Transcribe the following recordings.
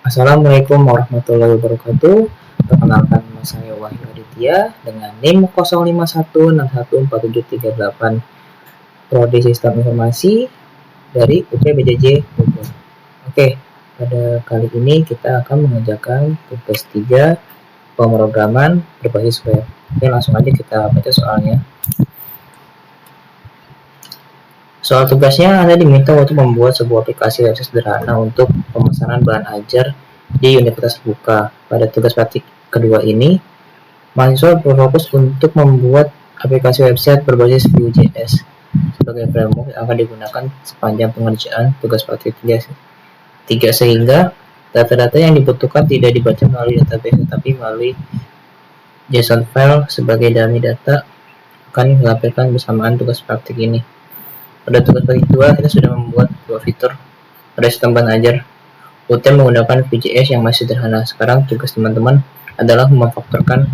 Assalamualaikum warahmatullahi wabarakatuh. Perkenalkan, nama saya Wahyu Aditya dengan NIM 0516141738 Prodi Sistem Informasi dari UPBJJ Bogor. Oke, pada kali ini kita akan mengerjakan tugas 3 pemrograman berbasis web. Oke, langsung aja kita baca soalnya. Soal tugasnya, Anda diminta untuk membuat sebuah aplikasi web sederhana untuk pemesanan bahan ajar di Universitas Terbuka. Pada tugas praktik kedua ini, mahasiswa berfokus untuk membuat aplikasi website berbasis Vue.js sebagai framework yang akan digunakan sepanjang pengerjaan tugas praktik 3 sehingga data-data yang dibutuhkan tidak dibaca melalui database tetapi melalui JSON file sebagai dummy data akan dilampirkan bersamaan tugas praktik ini. Pada tugas praktik 2, kita sudah membuat dua fitur pada sistem bahan ajar UT menggunakan Vue.js yang masih sederhana. Sekarang tugas teman-teman adalah memfaktorkan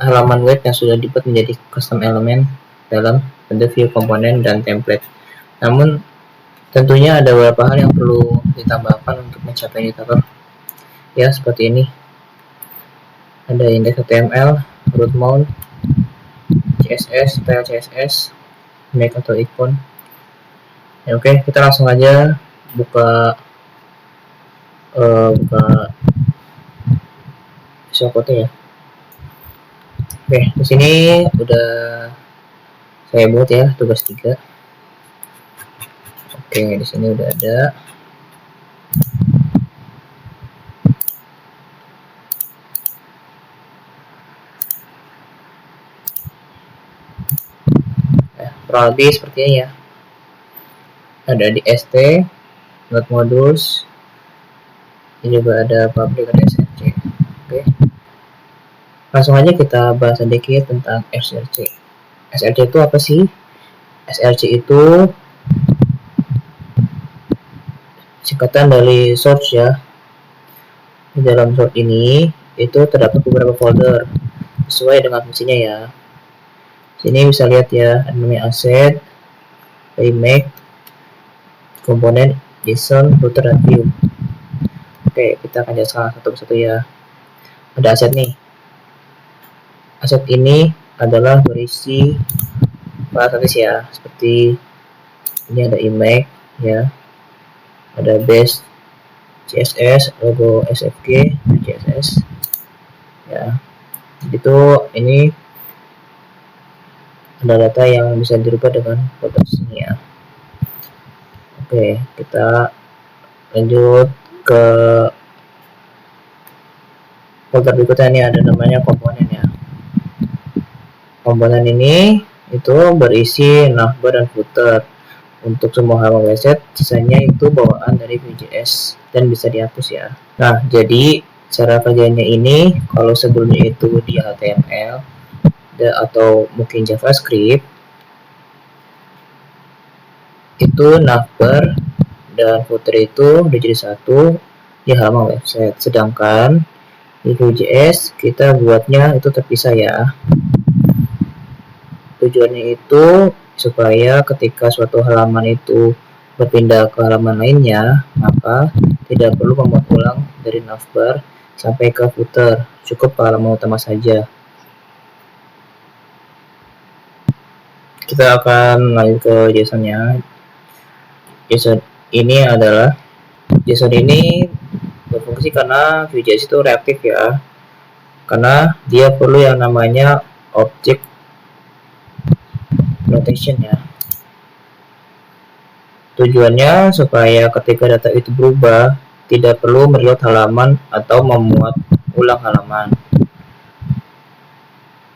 halaman web yang sudah dibuat menjadi custom element dalam bentuk view komponen dan template. Namun tentunya ada beberapa hal yang perlu ditambahkan untuk mencapai indikator. Ya, seperti ini. Ada index HTML, root mount, CSS, style CSS, make atau icon. Ya, oke, kita langsung aja buka Visual Code ya. Oke, di sini udah saya buat ya tugas 3. Oke, di sini udah ada. Kurang lebih seperti ini ya. Ada di ST, not modules, ini juga ada public dan SRC. Oke, langsung aja kita bahas sedikit tentang SRC. SRC itu apa sih? SRC itu singkatan dari source ya. Di dalam source ini itu terdapat beberapa folder sesuai dengan fungsinya ya. Sini bisa lihat ya, ada namanya asset, remake, komponen, JSON, router, dan view. Oke, kita akan jelaskan satu persatu ya. Ada aset nih. Aset ini adalah berisi file statis ya, seperti ini ada image ya, ada base CSS, logo SFG, CSS ya. Itu ini ada data yang bisa dirubah dengan folder sini ya. Oke, kita lanjut ke folder berikutnya. Ini ada namanya komponen ya. Komponen ini itu berisi navbar dan footer untuk semua halaman website. Sisanya itu bawaan dari Vue.js dan bisa dihapus ya. Nah, jadi cara kerjanya ini, kalau sebelumnya itu di HTML atau mungkin JavaScript, itu navbar dan footer itu udah jadi satu di halaman website. Sedangkan di Vue.js kita buatnya itu terpisah ya. Tujuannya itu supaya ketika suatu halaman itu berpindah ke halaman lainnya, maka tidak perlu membuat ulang dari navbar sampai ke footer, cukup halaman utama saja. Kita akan lanjut ke JSON-nya. JSON ini berfungsi karena Vue.js itu reaktif ya, karena dia perlu yang namanya object notation ya. Tujuannya supaya ketika data itu berubah tidak perlu mereload halaman atau memuat ulang halaman.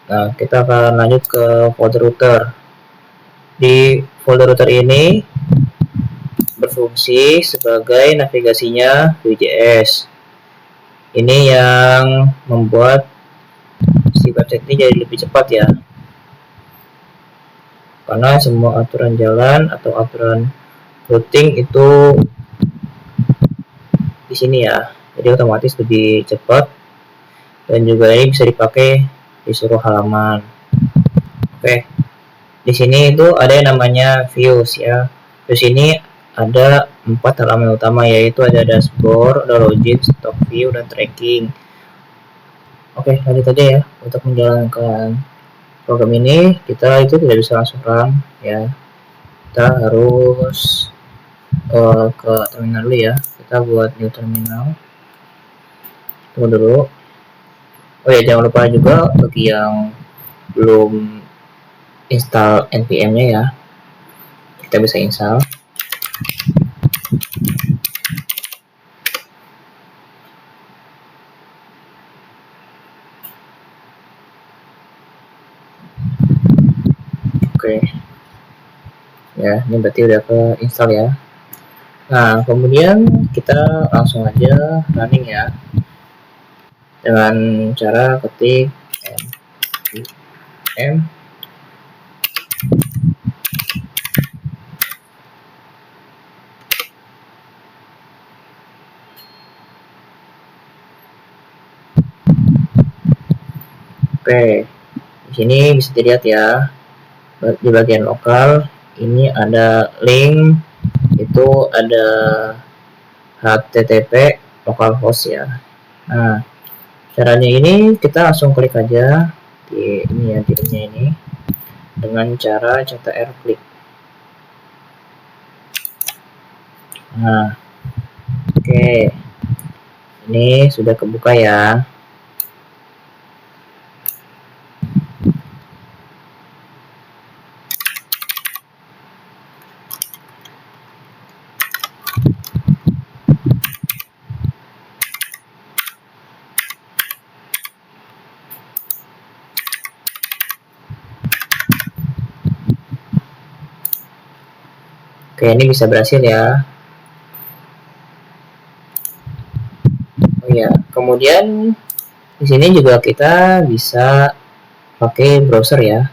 Nah, kita akan lanjut ke folder router. Di folder router ini berfungsi sebagai navigasinya Vue.js. Ini yang membuat si website ini jadi lebih cepat ya, karena semua aturan jalan atau aturan routing itu di sini ya, jadi otomatis lebih cepat dan juga ini bisa dipakai di seluruh halaman. Oke, di sini itu ada yang namanya views ya. Di sini ada 4 halaman utama, yaitu ada dashboard, ada login, stock view, dan tracking. Oke, lanjut aja ya. Untuk menjalankan program ini kita itu tidak bisa langsung run ya, kita harus ke terminal dulu ya. Kita buat new terminal. Tunggu dulu. Oh ya, jangan lupa juga bagi yang belum install npm-nya ya, kita bisa install. Oke ya, ini berarti udah ke install ya. Nah, kemudian kita langsung aja running ya, dengan cara ketik npm Oke, di sini bisa dilihat ya, di bagian lokal ini ada link, itu ada http localhost ya. Nah, caranya ini kita langsung klik aja di ini ya, linknya ini dengan cara ctrl klik. Nah, oke, ini sudah kebuka ya. Oke, ini bisa berhasil ya. Oh ya, kemudian di sini juga kita bisa pakai browser ya.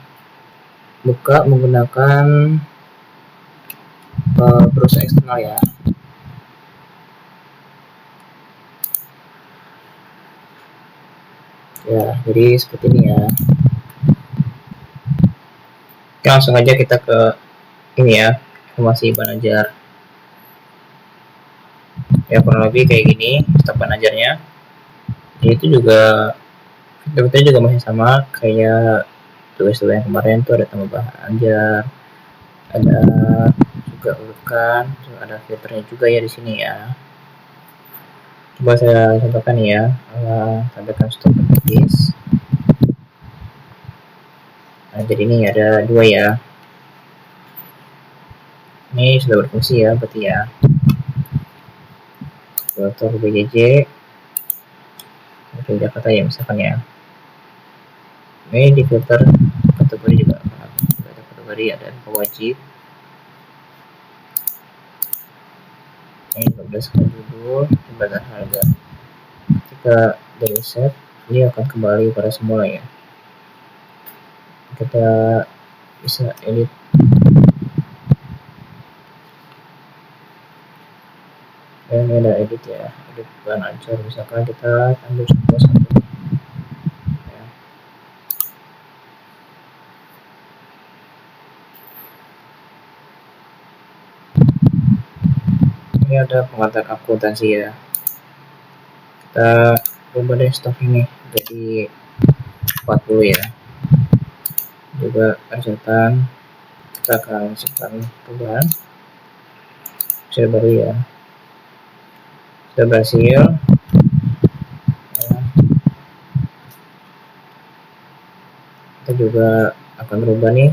Buka menggunakan browser eksternal ya. Ya, jadi seperti ini ya. Oke, langsung aja kita ke ini ya, informasi bahan ajar. Ya, kurang lebih kayak gini stok bahan ajarnya. Itu juga fitur-fiturnya juga masih sama kayak tugas-tugas yang kemarin tuh, ada tambah bahan ajar, ada juga urutan, ada filternya juga ya di sini ya. Coba saya contohkan ya, tambahkan stok gratis. Nah, jadi ini ada 2 ya. Ini sudah berfungsi ya, berarti ya. Filter BJJ, oke, Jakarta ya misalkan ya. Ini di filter kategori juga ada kategori, ada info wajib. Ini 15 kali judul, jembatan harga. Ketika dari set, ini akan kembali pada semula ya. Kita bisa edit. Dan ini ada edit ya, edit bahan ajar. Misalkan kita ambil contoh satu ya. Ini ada pengantar akuntansi ya. Kita coba deh stok ini jadi 40 ya. Juga persetan, kita akan simpan perubahan. Sudah baru ya, sudah berhasil ya. Kita juga akan berubah nih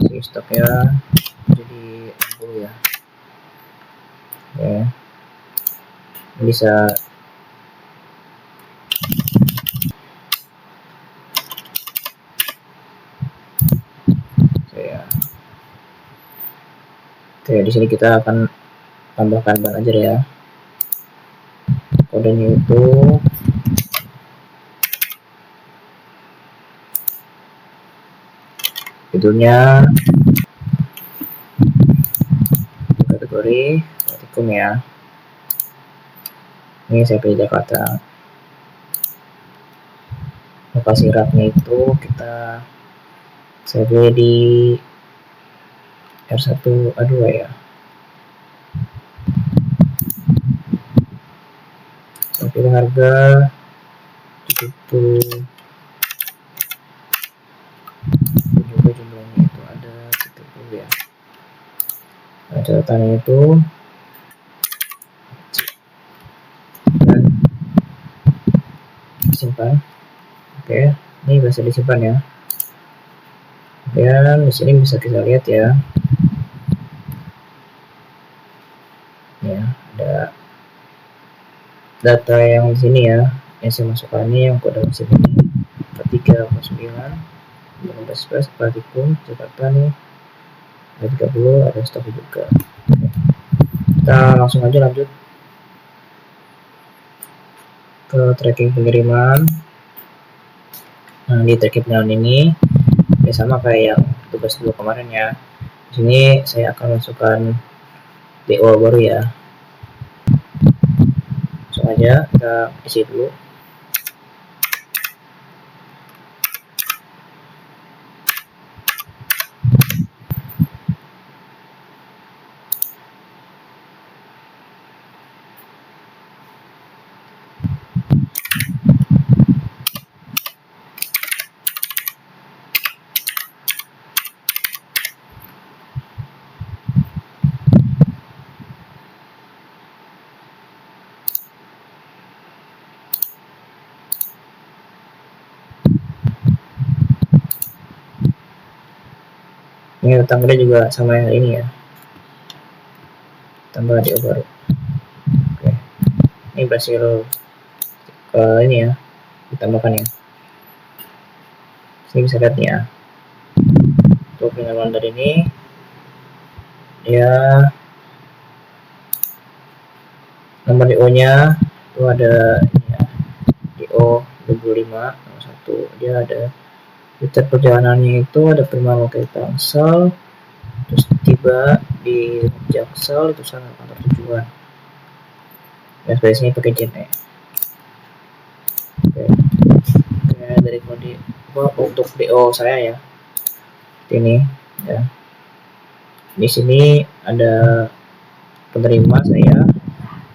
si stoknya jadi 60 ya. Ya, bisa saya. Oke, di sini kita akan tambahkan bahan ajar ya. Kodenya itu judulnya kategori praktikum ya. Ini saya pilih Jakarta. Lokasi raknya itu saya pilih di R1 A2 ya. pilih harga 70, juga jumlahnya itu ada 30 ya. Nah, catatannya itu dan simpan. Oke, ini bisa disimpan ya. Dan di sini bisa kita lihat ya. Ya, ada data yang di sini ya. Yang saya masukkan ini yang kode mesin ini 4309 15 praktikum Jakarta nih. Ada 30, ada stok juga. Oke. Kita langsung aja lanjut ke tracking pengiriman. Nah, di tracking pengiriman ini ya sama kayak yang tugas dulu kemarin ya. Di sini saya akan masukkan DO baru ya. Langsung aja kita isi dulu. Ini tanggalnya juga sama yang ini ya, tambah DO baru. Oke, ini berhasil ini ya, ditambahkan ya. Sini bisa lihat nih ya, untuk pengiriman dari ini ya, nomor DO nya itu ada ini ya, DO 25 nomor 1. Dia ada titik perjalanannya itu ada prima lokai Tangsel, terus tiba di Jaksel itu sana kantor tujuan, dan spesinya pakai JNE. Oke. Oke, dari kode untuk DO saya ya ini ya. Di sini ada penerima saya,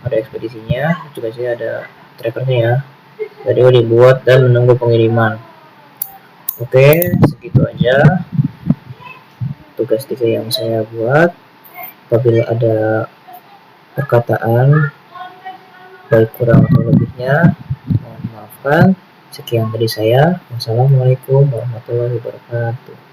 ada ekspedisinya, juga saya ada trackernya ya. Jadi dibuat dan menunggu pengiriman. Oke, segitu aja tugas 3 yang saya buat. Apabila ada perkataan baik kurang atau lebihnya mohon maafkan. Sekian dari saya. Wassalamualaikum warahmatullahi wabarakatuh.